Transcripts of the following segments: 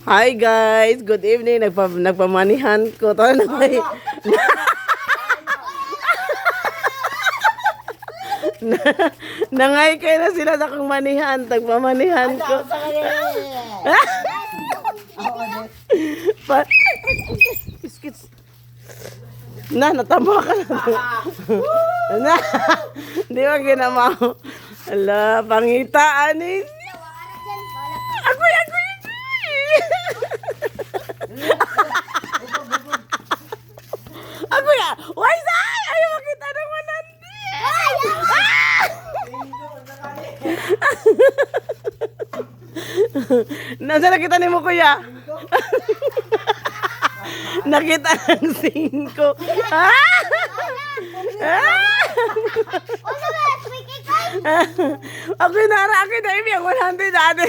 Hi guys, good evening. Nagpamanihan ko. Tara na may... Nangay kayo na sila sa kong manihan. Nagpamanihan ko. Biskits. Natama ka na. Di ba ginamaw? Ala, pangitaan ninyo. Agoy. Agoy, why say? Ayaw makita ng manandi. Nasa nakita ni mo, kuya? Nakita ng 5. Ako nara, ako na ibig 100 dati.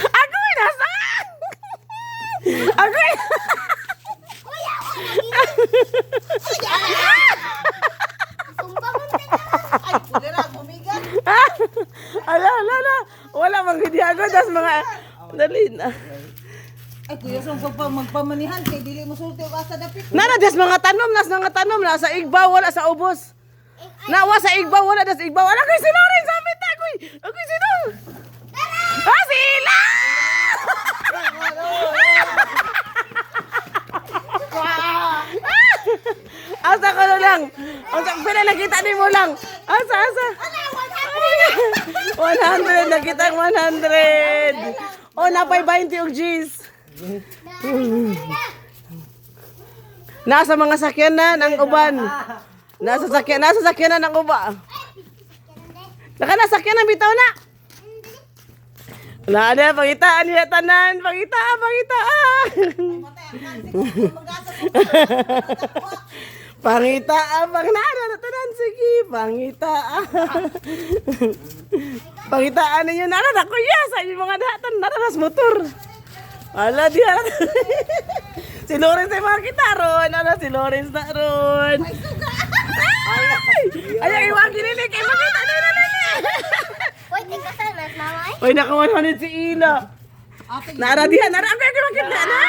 Ako nasa. Ako ala. Wala mang gidiago das mga dali na. Ay, kuya, so magpamanihan kay dili mo sulti o asa dapit. Nara das mga tanom na sa igbaw wala sa ubos. Nawa sa igbaw wala das igbaw. Ala kay sino rin sa mita koy. Ako sino? Sila! Asa ko na lang. Asa pila nakita ni mo lang. Asa. 100 nakita 100. Oh, napay 20 og G's. Nasa mga sakyanan ang uban. Nasa sakyanan ang uba. Nasakyanan bitaw na. Wala na, pangitaan niya tanan. Pangitaan. Pangitaan, na tanan. Sige, pangitaan. Pangitaan ninyo na na kuya sa inyong mga datan. Naranas motor. Ala, diya. Si Lawrence ay makita ron. Si Lawrence na ron. Ay, iwag ginilig. Ay, makita na nalili. Wait, ikasan na, mamay? Uy, naka 100 si Ina. Nara diha, nara. Ako makita na.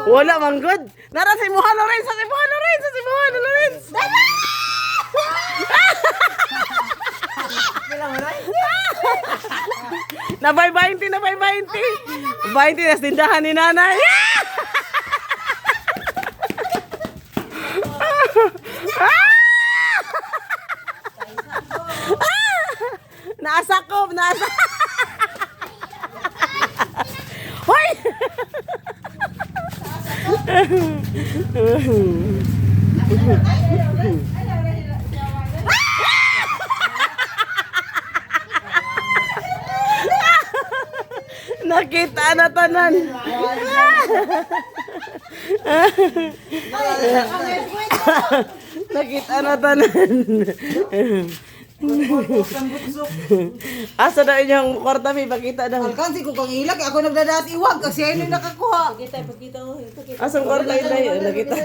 Wala man good. Nara si Mohan Lawrence. Nabay 20. 20 na tindahan ni nanay. Naasakop. Hoy! Nakita na tanan. Nakita na tanan. Asa na inyong kwarta may pakita daw. Alkansi ko kang ilag, ako nagdadaas iwag kasi ayun yung nakakuha. Asang kwarta ito nakita.